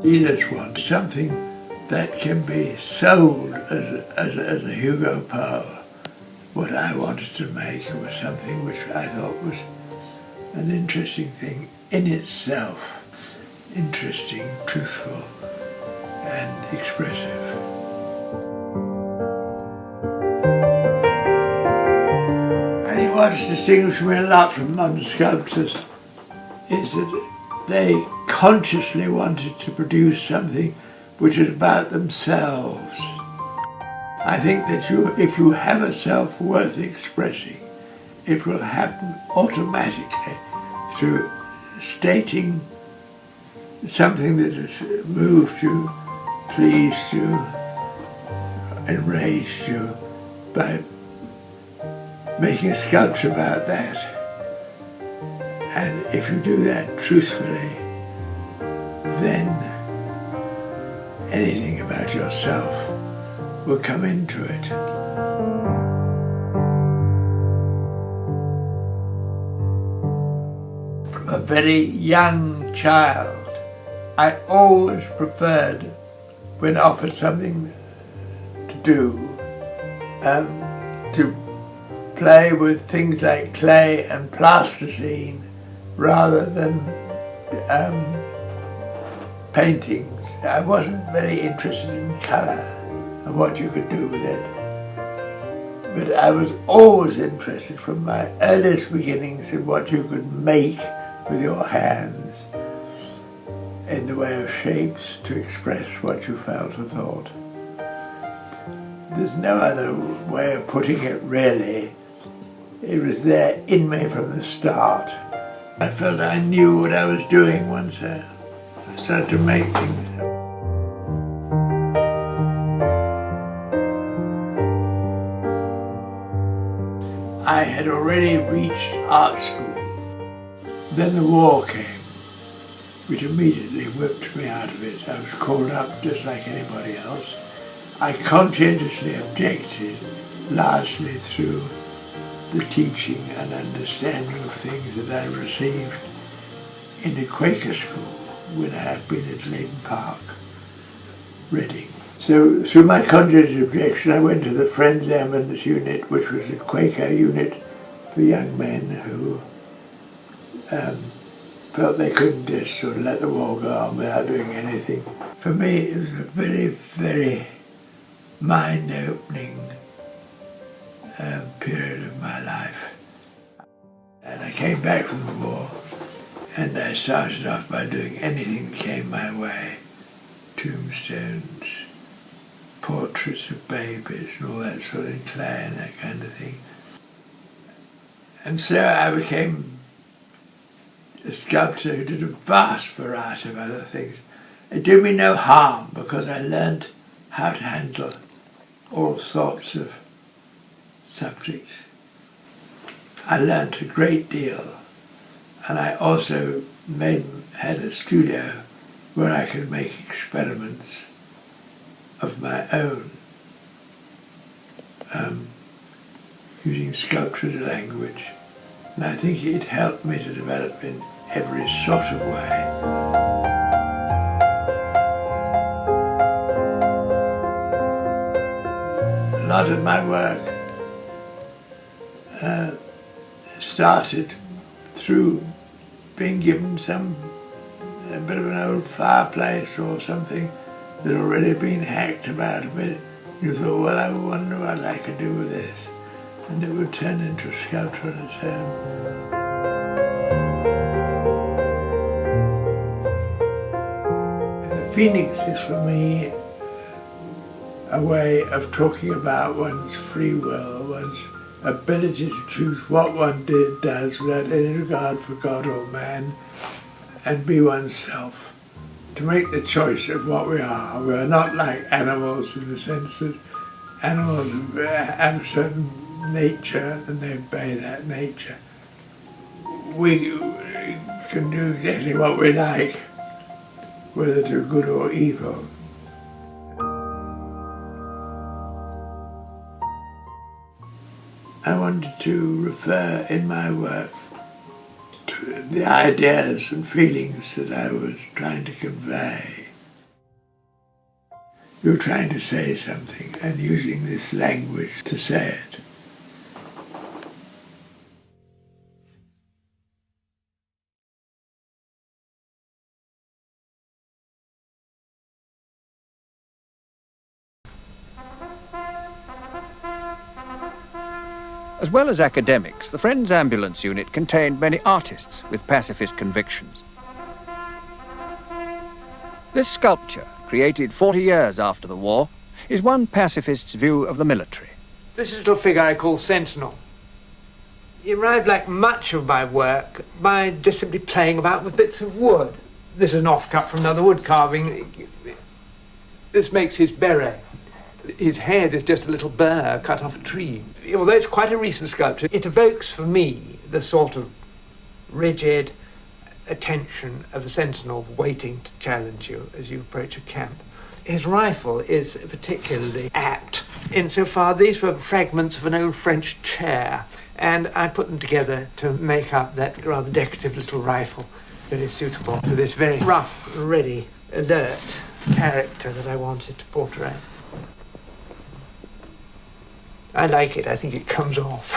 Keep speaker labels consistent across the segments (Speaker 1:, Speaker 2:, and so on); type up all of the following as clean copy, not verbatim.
Speaker 1: Dealers want something that can be sold as a Hugo Powell. What I wanted to make was something which I thought was an interesting thing in itself. Interesting, truthful, and expressive. I think what's distinguished me a lot from modern sculptors is that they consciously wanted to produce something which is about themselves. I think that if you have a self worth expressing, it will happen automatically through stating something that has moved you, pleased you, enraged you, by making a sculpture about that. And if you do that truthfully, then anything about yourself will come into it. From a very young child, I always preferred, when offered something to do, to play with things like clay and plasticine rather than paintings. I wasn't very interested in colour and what you could do with it, but I was always interested from my earliest beginnings in what you could make with your hands in the way of shapes to express what you felt or thought. There's no other way of putting it, really. It was there in me from the start. I felt I knew what I was doing once I started to make things. I had already reached art school. Then the war came, which immediately whipped me out of it. I was called up just like anybody else. I conscientiously objected, largely through the teaching and understanding of things that I received in the Quaker school when I had been at Leighton Park, Reading. So through my conscientious objection, I went to the Friends Eminence unit, which was a Quaker unit for young men who felt they couldn't just sort of let the war go on without doing anything. For me, it was a very, very mind-opening period of my life. And I came back from the war, and I started off by doing anything that came my way. Tombstones, portraits of babies and all that sort of clay and that kind of thing. And so I became a sculptor who did a vast variety of other things. It did me no harm because I learned how to handle all sorts of subjects. I learned a great deal, and I also had a studio where I could make experiments of my own, using sculpture as a language. And I think it helped me to develop in every sort of way. A lot of my work started through being given a bit of an old fireplace or something that had already been hacked about a bit. You thought, well, I wonder what I could do with this. And it would turn into a sculpture on its own. And the Phoenix is for me a way of talking about one's free will, one's ability to choose what one does without any regard for God or man, and be oneself. To make the choice of what we are. We are not like animals in the sense that animals have a certain nature and they obey that nature. We can do exactly what we like, whether to good or evil. I wanted to refer in my work to the ideas and feelings that I was trying to convey. you're trying to say something and using this language to say it.
Speaker 2: As well as academics, the Friends Ambulance Unit contained many artists with pacifist convictions. This sculpture, created 40 years after the war, is one pacifist's view of the military.
Speaker 3: This little figure I call Sentinel. He arrived, like much of my work, by just simply playing about with bits of wood. This is an offcut from another wood carving. This makes his beret. His head is just a little burr cut off a tree. Although it's quite a recent sculpture, it evokes for me the sort of rigid attention of a sentinel waiting to challenge you as you approach a camp. His rifle is particularly apt insofar these were fragments of an old French chair, and I put them together to make up that rather decorative little rifle that is suitable to this very rough, ready, alert character that I wanted to portray. I like it. I think it comes off.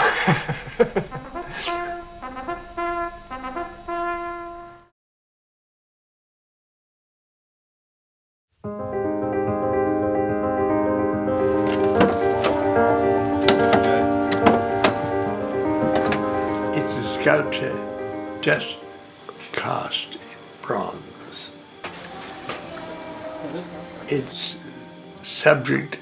Speaker 1: It's a sculpture just cast in bronze. Its subject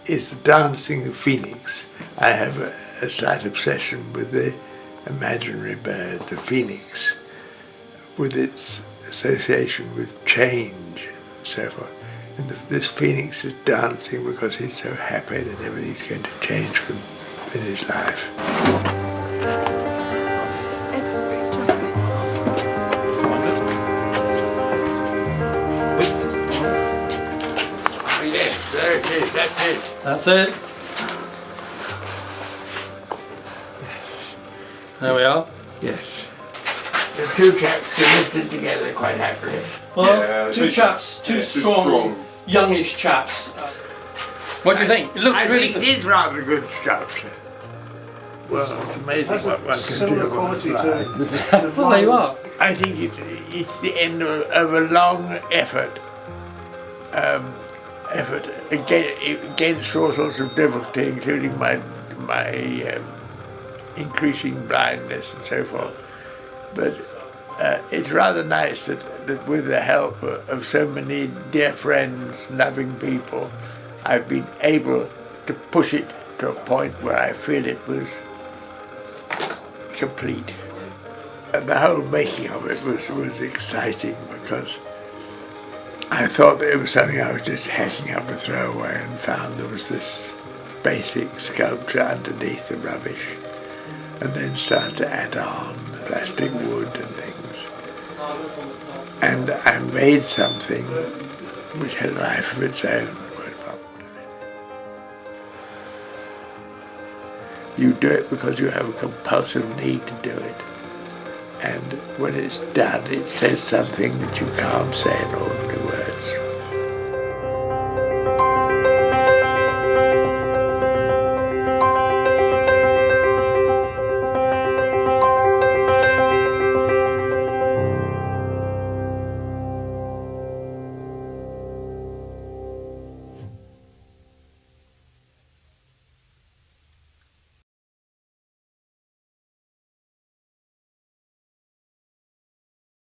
Speaker 1: is the dancing phoenix. I have a slight obsession with the imaginary bird, the phoenix, with its association with change and so forth. And this phoenix is dancing because he's so happy that everything's going to change for him in his life. Yes, there it is, that's it.
Speaker 4: That's it. There we are.
Speaker 1: Yes. The two chaps can lift it together quite happily.
Speaker 4: Well,
Speaker 5: Yeah,
Speaker 4: two chaps, two strong, youngish chaps. What do you think? It looks
Speaker 1: I
Speaker 4: really
Speaker 1: think
Speaker 4: good.
Speaker 1: it is rather good sculpture. Well, it's amazing what one can do with a blind.
Speaker 4: Well, there you are.
Speaker 1: I think it's the end of a long effort. Effort against all sorts of difficulty, including my increasing blindness and so forth. But it's rather nice that with the help of so many dear friends, loving people, I've been able to push it to a point where I feel it was complete. And the whole making of it was exciting because I thought that it was something I was just hacking up to throw away and found there was this basic sculpture underneath the rubbish, and then started to add on plastic wood and things. And I made something which had a life of its own, quite apart from what I did. You do it because you have a compulsive need to do it. And when it's done, it says something that you can't say in ordinary words.